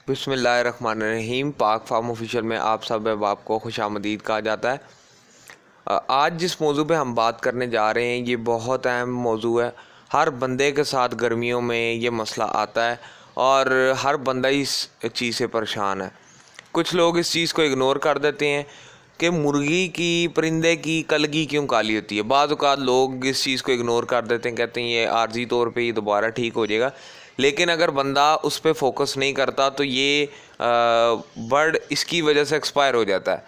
बिस्मिल्लाहिर्रहमानिर्रहीम। पाक farm official में आप सब अहबाब को खुशामदीद कहा जाता है। आज जिस मौजू पे हम बात करने जा रहे हैं ये बहुत अहम मौजू है। हर बंदे के साथ गर्मियों में ये मसला आता है और हर बंदा इस चीज़ से परेशान है। कुछ लोग इस चीज़ को इग्नोर कर देते हैं कि मुर्गी की, परिंदे की कलगी क्यों काली होती है। बाज़ औक़ात लोग इस चीज़ को इग्नोर कर देते हैं, कहते हैं ये आर्जी तौर पे ही दोबारा ठीक हो जाएगा। लेकिन अगर बंदा उस पर फोकस नहीं करता तो ये बर्ड इसकी वजह से एक्सपायर हो जाता है।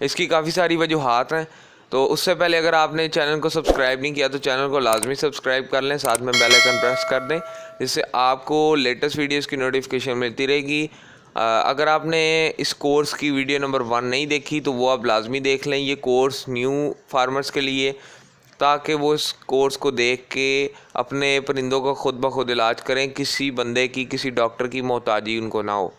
इसकी काफ़ी सारी वजूहात हैं। तो उससे पहले अगर आपने चैनल को सब्सक्राइब नहीं किया तो चैनल को लाजमी सब्सक्राइब कर लें, साथ में बेल आइकन प्रेस कर दें, जिससे आपको लेटेस्ट वीडियोस की नोटिफिकेशन मिलती रहेगी। अगर आपने इस कोर्स की वीडियो नंबर 1 नहीं देखी तो वो आप लाजमी देख लें। ये कोर्स न्यू फार्मर्स के लिए, ताकि वो इस कोर्स को देख के अपने परिंदों का खुद ब खुद इलाज करें, किसी बंदे की, किसी डॉक्टर की मोहताजी उनको ना हो।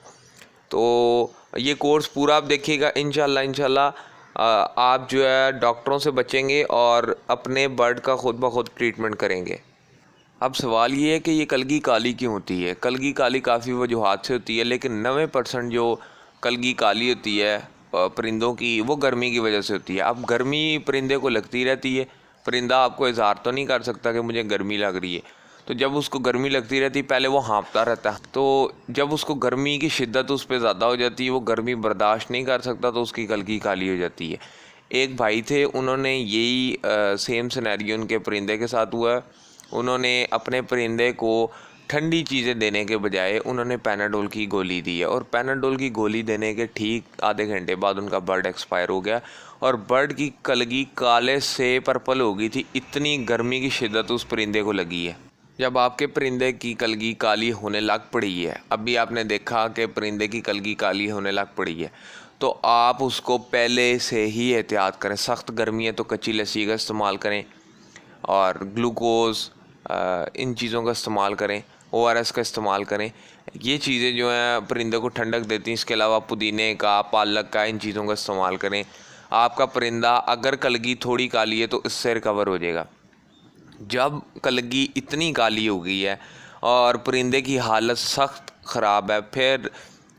तो ये कोर्स पूरा आप देखिएगा, इंशाल्लाह आप जो है डॉक्टरों से बचेंगे और अपने बर्ड का खुद ब खुद ट्रीटमेंट करेंगे। अब सवाल ये है कि ये कलगी काली क्यों होती है। कलगी काली काफ़ी वजूहात से होती है, लेकिन 90% जो कलगी काली होती है परिंदों की, वो गर्मी की वजह से होती है। अब गर्मी परिंदे को लगती रहती है, परिंदा आपको इजहार तो नहीं कर सकता कि मुझे गर्मी लग रही है। तो जब उसको गर्मी लगती रहती है, पहले वो हाँफता रहता है। तो जब उसको गर्मी की शिद्दत उस पर ज़्यादा हो जाती है, वो गर्मी बर्दाश्त नहीं कर सकता, तो उसकी कलगी काली हो जाती है। एक भाई थे, उन्होंने यही सेम सिनेरियो उनके परिंदे के साथ हुआ। उन्होंने अपने परिंदे को ठंडी चीज़ें देने के बजाय उन्होंने पैनाडोल की गोली दी है, और पैनाडोल की गोली देने के ठीक आधे घंटे बाद उनका बर्ड एक्सपायर हो गया और बर्ड की कलगी काले से पर्पल हो गई थी। इतनी गर्मी की शिद्दत उस परिंदे को लगी है। जब आपके परिंदे की कलगी काली होने लग पड़ी है, अभी आपने देखा कि परिंदे की कलगी काली होने लग पड़ी है, तो आप उसको पहले से ही एहतियात करें। सख्त गर्मी है तो कच्ची लस्सी का इस्तेमाल करें और ग्लूकोज़, इन चीज़ों का इस्तेमाल करें, ORS का इस्तेमाल करें। ये चीज़ें जो हैं परिंदे को ठंडक देती हैं। इसके अलावा पुदीने का, पालक का, इन चीज़ों का इस्तेमाल करें। आपका परिंदा अगर कलगी थोड़ी काली है तो इससे रिकवर हो जाएगा। जब कलगी इतनी काली हो गई है और परिंदे की हालत सख्त ख़राब है, फिर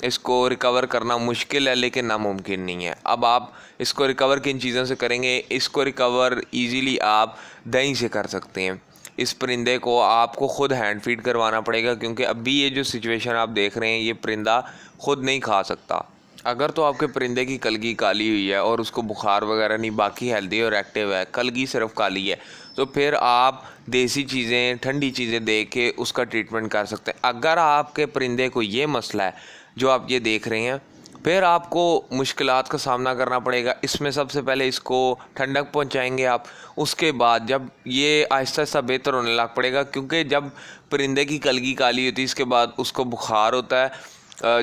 इसको रिकवर करना मुश्किल है लेकिन नामुमकिन नहीं है। अब आप इसको रिकवर किन चीज़ों से करेंगे? इसको रिकवर इजीली आप दही से कर सकते हैं। इस परिंदे को आपको ख़ुद हैंड फीड करवाना पड़ेगा, क्योंकि अभी ये जो सिचुएशन आप देख रहे हैं, ये परिंदा ख़ुद नहीं खा सकता। अगर तो आपके परिंदे की कलगी काली हुई है और उसको बुखार वगैरह नहीं, बाकी हेल्दी और एक्टिव है, कलगी सिर्फ काली है, तो फिर आप देसी चीज़ें, ठंडी चीज़ें दे के उसका ट्रीटमेंट कर सकते हैं। अगर आपके परिंदे को ये मसला है जो आप ये देख रहे हैं, फिर आपको मुश्किलात का सामना करना पड़ेगा। इसमें सबसे पहले इसको ठंडक पहुंचाएंगे आप, उसके बाद जब ये आहिस्ता आहिस्ता बेहतर होने लग पड़ेगा, क्योंकि जब परिंदे की कलगी काली होती है इसके बाद उसको बुखार होता है।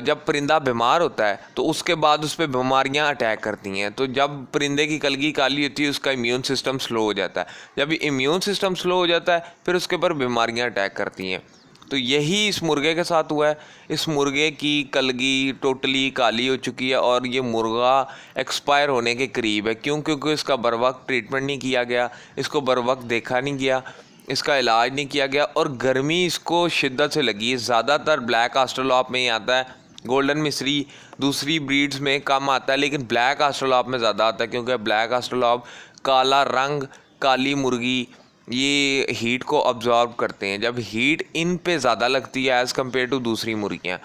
जब परिंदा बीमार होता है तो उसके बाद उस पर बीमारियाँ अटैक करती हैं। तो जब परिंदे की कलगी काली होती है उसका इम्यून सिस्टम स्लो हो जाता है। जब इम्यून सिस्टम स्लो हो जाता है फिर उसके ऊपर बीमारियाँ अटैक करती हैं। तो यही इस मुर्गे के साथ हुआ है। इस मुर्गे की कलगी टोटली काली हो चुकी है और ये मुर्गा एक्सपायर होने के करीब है। क्यों? क्योंकि इसका बर वक्त ट्रीटमेंट नहीं किया गया, इसको बर वक्त देखा नहीं गया, इसका इलाज नहीं किया गया, और गर्मी इसको शिद्दत से लगी है। ज़्यादातर ब्लैक ऑस्ट्रेलॉप में ही आता है, गोल्डन मिस्री दूसरी ब्रीड्स में कम आता है, लेकिन ब्लैक ऑस्ट्रेलॉप में ज़्यादा आता है, क्योंकि ब्लैक ऑस्ट्रेलॉप, काला रंग, काली मुर्गी, ये हीट को अब्जॉर्ब करते हैं। जब हीट इन पे ज़्यादा लगती है एज़ कम्पेयर टू दूसरी मुर्गियाँ,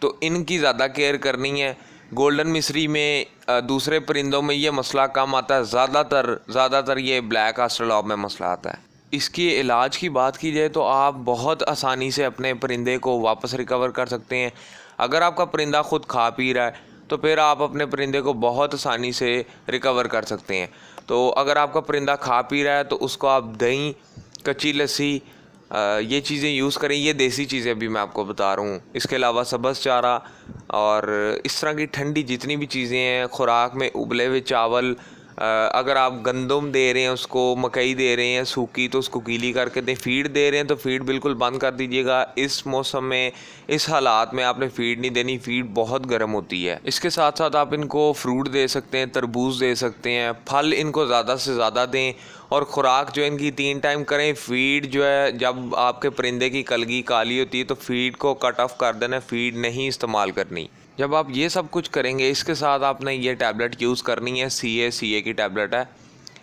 तो इनकी ज़्यादा केयर करनी है। गोल्डन मिस्री में, दूसरे परिंदों में ये मसला कम आता है। ज़्यादातर ये ब्लैक ऑस्ट्रेलॉप में मसला आता है। इसके इलाज की बात की जाए तो आप बहुत आसानी से अपने परिंदे को वापस रिकवर कर सकते हैं। अगर आपका परिंदा ख़ुद खा पी रहा है तो फिर आप अपने परिंदे को बहुत आसानी से रिकवर कर सकते हैं। तो अगर आपका परिंदा खा पी रहा है तो उसको आप दही, कच्ची लस्सी, ये चीज़ें यूज़ करें। ये देसी चीज़ें भी मैं आपको बता रहा हूँ। इसके अलावा सब्ज़ चारा और इस तरह की ठंडी जितनी भी चीज़ें हैं, खुराक में उबले हुए चावल, अगर आप गंदम दे रहे हैं उसको, मकई दे रहे हैं सूखी, तो उसको गीली करके दें। फीड दे रहे हैं तो फीड बिल्कुल बंद कर दीजिएगा। इस मौसम में, इस हालात में आपने फ़ीड नहीं देनी, फ़ीड बहुत गर्म होती है। इसके साथ साथ आप इनको फ्रूट दे सकते हैं, तरबूज दे सकते हैं, फल इनको ज़्यादा से ज़्यादा दें और ख़ुराक जो इनकी 3 टाइम करें। फ़ीड जो है, जब आपके परिंदे की कलगी काली होती है तो फ़ीड को कट ऑफ कर देना, फ़ीड नहीं इस्तेमाल करनी। जब आप ये सब कुछ करेंगे, इसके साथ आपने ये टैबलेट यूज़ करनी है। CA की टैबलेट है,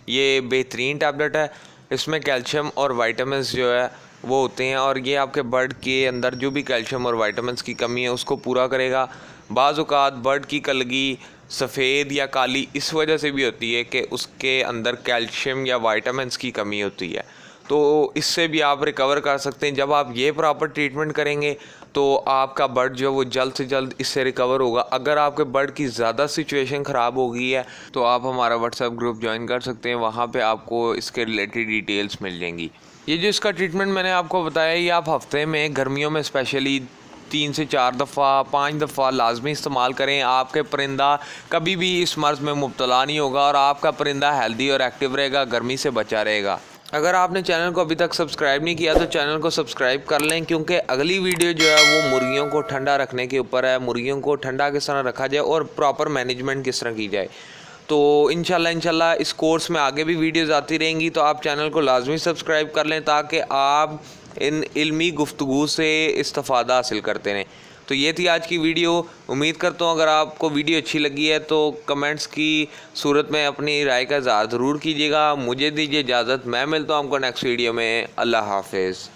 ये बेहतरीन टैबलेट है। इसमें कैल्शियम और वाइटामिन्स जो है वो होते हैं, और ये आपके बर्ड के अंदर जो भी कैल्शियम और वाइटामिन्स की कमी है उसको पूरा करेगा। बाज़ औक़ात बर्ड की कलगी सफ़ेद या काली इस वजह से भी होती है कि उसके अंदर कैल्शियम या वाइटामिन्स की कमी होती है, तो इससे भी आप रिकवर कर सकते हैं। जब आप ये प्रॉपर ट्रीटमेंट करेंगे तो आपका बर्ड जो है वो जल्द से जल्द इससे रिकवर होगा। अगर आपके बर्ड की ज़्यादा सिचुएशन ख़राब हो गई है तो आप हमारा व्हाट्सएप ग्रुप ज्वाइन कर सकते हैं, वहाँ पे आपको इसके रिलेटेड डिटेल्स मिल जाएंगी। ये जो इसका ट्रीटमेंट मैंने आपको बताया, ये आप हफ्ते में गर्मियों में स्पेशली 3 से 4 दफ़ा 5 दफ़ा लाजमी इस्तेमाल करें। आपके परिंदा कभी भी इस मर्ज़ में मुब्तला नहीं होगा और आपका परिंदा हेल्दी और एक्टिव रहेगा, गर्मी से बचा रहेगा। अगर आपने चैनल को अभी तक सब्सक्राइब नहीं किया तो चैनल को सब्सक्राइब कर लें, क्योंकि अगली वीडियो जो है वो मुर्गियों को ठंडा रखने के ऊपर है। मुर्गियों को ठंडा किस तरह रखा जाए और प्रॉपर मैनेजमेंट किस तरह की जाए। तो इंशाल्लाह इस कोर्स में आगे भी वीडियोज़ आती रहेंगी, तो आप चैनल को लाजमी सब्सक्राइब कर लें ताकि आप इन इल्मी गुफ्तगू से इस्तिफ़ादा हासिल करते रहें। तो ये थी आज की वीडियो। उम्मीद करता हूँ अगर आपको वीडियो अच्छी लगी है तो कमेंट्स की सूरत में अपनी राय का इज़हार ज़रूर कीजिएगा। मुझे दीजिए इजाज़त, मैं मिलता हूँ आपको नेक्स्ट वीडियो में। अल्लाह हाफ़िज़।